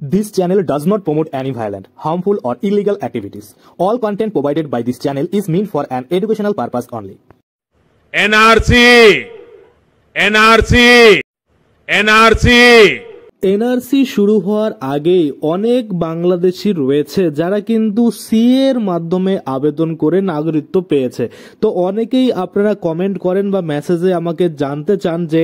This channel does not promote any violent, harmful, or illegal activities. All content provided by this channel is meant for an educational purpose only. NRC NRC শুরু হওয়ার আগেই অনেক বাংলাদেশি রয়েছে যারা কিন্তু CA এর মাধ্যমে আবেদন করে নাগরিকত্ব পেয়েছে। তো অনেকেই আপনারা কমেন্ট করেন বা মেসেজে আমাকে জানতে চান যে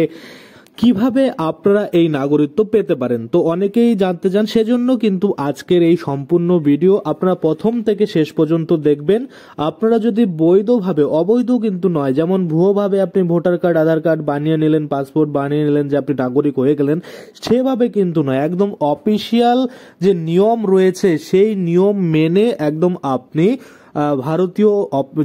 কিভাবে আপনারা এই নাগরিকত্ব পেতে পারেন। তো অনেকেই জানতে চান, সেজন্য কিন্তু আজকের এই সম্পূর্ণ ভিডিও আপনারা প্রথম থেকে শেষ পর্যন্ত দেখবেন। আপনারা যদি বৈধভাবে, অবৈধ কিন্তু নয়, যেমন ভুয়োভাবে আপনি ভোটার কার্ড, আধার কার্ড বানিয়ে নিলেন, পাসপোর্ট বানিয়ে নিলেন যে আপনি নাগরিক হয়ে গেলেন, সেভাবে কিন্তু নয়। একদম অফিসিয়াল যে নিয়ম রয়েছে সেই নিয়ম মেনে একদম আপনি ভারতীয়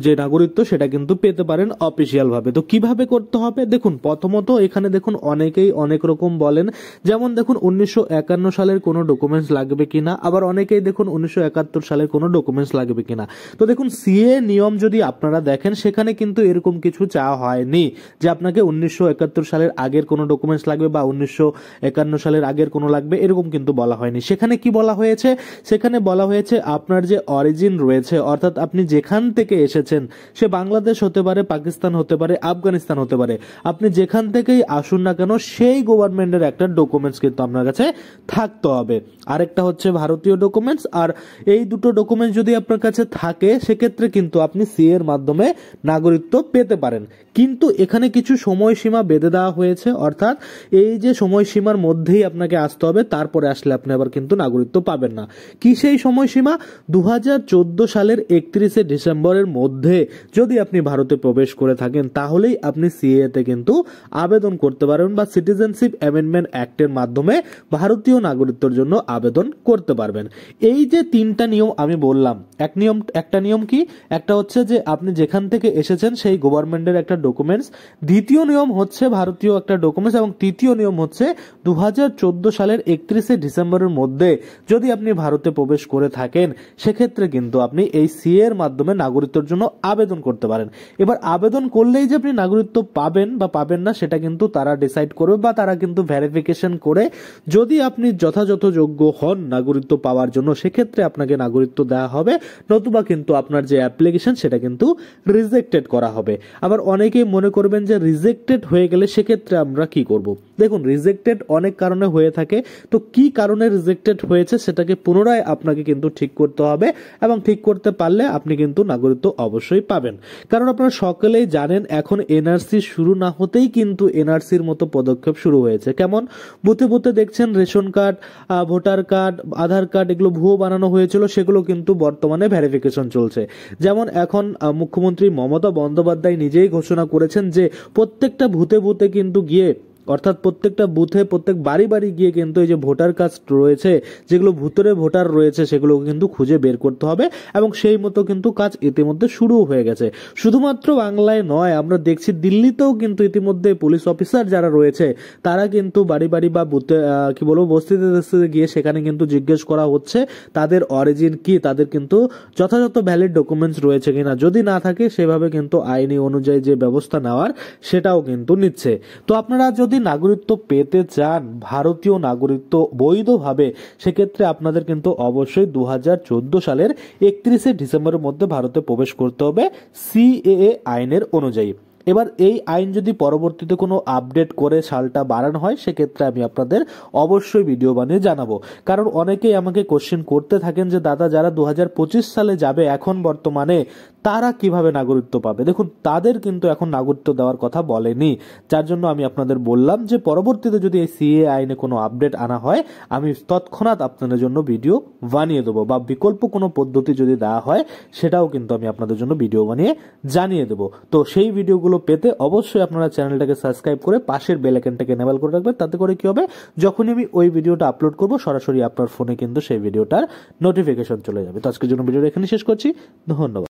যে নাগরিকত্ব সেটা কিন্তু পেতে পারেন অফিসিয়াল ভাবে। তো কিভাবে করতে হবে দেখুন, প্রথমত এখানে দেখুন অনেকেই অনেক রকম বলেন, যেমন দেখুন 1951 সালের কোনো ডকুমেন্টস লাগবে কিনা, আবার অনেকেই দেখুন 1971 সালের কোনো ডকুমেন্টস লাগবে কিনা। তো দেখুন সিএ নিয়ম যদি আপনারা দেখেন সেখানে কিন্তু এরকম কিছু চাওয়া হয়নি যে আপনাকে 1971 সালের আগের কোনো ডকুমেন্টস লাগবে বা 1951 সালের আগের কোনো লাগবে, এরকম কিন্তু বলা হয়নি। সেখানে কি বলা হয়েছে, সেখানে বলা হয়েছে আপনার যে অরিজিন রয়েছে, অর্থাৎ আপনি যেখান থেকে এসেছেন, সে বাংলাদেশ হতে পারে, পাকিস্তান হতে পারে, আফগানিস্তান হতে পারে, আপনি যেখান থেকেই আসুন না কেন সেই গভর্নমেন্টের একটা ডকুমেন্টস কিন্তু আপনার কাছে থাকতে হবে। আরেকটা হচ্ছে ভারতীয় ডকুমেন্টস। আর এই দুটো ডকুমেন্টস যদি আপনার কাছে থাকে সেক্ষেত্রে কিন্তু আপনি সিএ এর মাধ্যমে নাগরিকত্ব পেতে পারেন। কিন্তু এখানে কিছু সময়সীমা বেঁধে দেওয়া হয়েছে, অর্থাৎ এই যে সময়সীমার মধ্যেই আপনাকে আসতে হবে, তারপরে আসলে আপনি আবার কিন্তু নাগরিকত্ব পাবেন না। কি সেই সময়সীমা? 2014 সালের 31শে ডিসেম্বরের মধ্যে যদি আপনি ভারতে প্রবেশ করে থাকেন তাহলেই আপনি সিএ তে কিন্তু আবেদন করতে পারবেন বা সিটিজেনশিপ অ্যামেন্ডমেন্ট অ্যাক্টের মাধ্যমে ভারতীয় নাগরিকত্বের জন্য আবেদন করতে পারবেন। এই যে তিনটা নিয়ম আমি বললাম, একটা নিয়ম কি, একটা হচ্ছে যে আপনি যেখান থেকে এসেছেন সেই গভর্নমেন্টের একটা ডকুমেন্টস, দ্বিতীয় নিয়ম হচ্ছে ভারতীয় একটা ডকুমেন্টস, এবং তৃতীয় নিয়ম হচ্ছে 2014 সালের 31শে ডিসেম্বরের মধ্যে যদি আপনি ভারতে প্রবেশ করে থাকেন সেক্ষেত্রে কিন্তু আপনি এই সিএ এর মাধ্যমে নাগরিকত্বের জন্য আবেদন করতে পারেন। এবার আবেদন করলেই যে আপনি নাগরিকত্ব পাবেন বা পাবেন না সেটা কিন্তু তারা ডিসাইড করবে, বা তারা কিন্তু ভেরিফিকেশন করে যদি আপনি যথাযথ যোগ্য হন নাগরিকত্ব পাওয়ার জন্য সেক্ষেত্রে আপনাকে নাগরিকত্ব দেওয়া হবে, নতুবা কিন্তু আপনার যে অ্যাপ্লিকেশন সেটা কিন্তু রিজেক্টেড করা হবে। আবার অনেকেই মনে করবেন যে রিজেক্টেড হয়ে গেলে সেক্ষেত্রে আমরা কি করব। দেখুন, রিজেক্টেড অনেক কারণে হয়ে থাকে, তো কি কারণে রিজেক্টেড হয়েছে সেটাকে পুনরায় আপনাকে কিন্তু ঠিক করতে হবে, এবং ঠিক করতে পারলে আপনি কিন্তু নাগরিকত্ব অবশ্যই পাবেন। কারণ আপনারা সকলেই জানেন এখন এনআরসি শুরু না হতেই কিন্তু এনআরসির মতো পদক্ষেপ শুরু হয়েছে। কেমন বুথে বুথে দেখছেন রেশন কার্ড, ভোটার কার্ড, আধার কার্ড এগুলো ভুয়ো বানানো হয়েছিল, সেগুলো কিন্তু বর্তমানে ভেরিফিকেশন চলছে। যেমন এখন মুখ্যমন্ত্রী মমতা বন্দ্যোপাধ্যায় নিজেই ঘোষণা করেছেন যে প্রত্যেকটা বুথে বুথে কিন্তু গিয়ে, অর্থাৎ প্রত্যেকটা বুথে প্রত্যেক বাড়ি বাড়ি গিয়ে কিন্তু এই যে ভোটার কার্ড রয়েছে, যেগুলো ভুতুরে ভোটার রয়েছে, সেগুলো কিন্তু খুঁজে বের করতে হবে, এবং সেই মতো কিন্তু কাজ ইতিমধ্যে শুরু হয়ে গেছে। শুধুমাত্র বাংলায় নয়, আমরা দেখছি দিল্লিতেও কিন্তু ইতিমধ্যে পুলিশ অফিসার যারা রয়েছে তারা কিন্তু বাড়ি বাড়ি বা বুথে কি বলবো বস্তিতে গিয়ে সেখানে কিন্তু জিজ্ঞেস করা হচ্ছে তাদের অরিজিন কি, তাদের কিন্তু যথাযথ ভ্যালিড ডকুমেন্টস রয়েছে কিনা, যদি না থাকে সেভাবে কিন্তু আইনি অনুযায়ী যে ব্যবস্থা নেওয়ার সেটাও কিন্তু নিচ্ছে। তো আপনারা যদি নাগরিকত্ব পেতে চান, ভারতীয় নাগরিকত্ব বৈধভাবে, সেক্ষেত্রে আপনাদের কিন্তু অবশ্যই 2014 সালের 31শে ডিসেম্বরের মধ্যে ভারতে প্রবেশ করতে হবে সিএএ আইনের অনুযায়ী। এবার এই আইন যদি পরবর্তীতে কোনো আপডেট করে সালটা বাড়ানো হয় সেক্ষেত্রে আমি আপনাদের অবশ্যই ভিডিও বানিয়ে জানাবো। কারণ অনেকেই আমাকে কোশ্চেন করতে থাকেন যে দাদা যারা 2025 সালে যাবে এখন বর্তমানে, তারা কিভাবে নাগরিকত্ব পাবে। দেখুন, তাদের কিন্তু এখন নাগরিকত্ব দেওয়ার কথা বলেনি, যার জন্য আমি আপনাদের বললাম যে পরবর্তীতে যদি এই সিএ আইনে কোনো আপডেট আনা হয় আমি তৎক্ষণাৎ আপনাদের জন্য ভিডিও বানিয়ে দেবো, বা বিকল্প কোনো পদ্ধতি যদি দেওয়া হয় সেটাও কিন্তু আমি আপনাদের জন্য ভিডিও বানিয়ে জানিয়ে দেবো। তো সেই ভিডিওগুলো পেতে অবশ্যই আপনারা চ্যানেলটাকে সাবস্ক্রাইব করে পাশের বেল আইকনটাকে এনেবল করে রাখবেন। তাতে করে কি হবে, যখনই আমি ওই ভিডিওটা আপলোড করব সরাসরি আপনার ফোনে কিন্তু সেই ভিডিওটার নোটিফিকেশন চলে যাবে। তো আজকের জন্য ভিডিওটা এখানে শেষ করছি, ধন্যবাদ।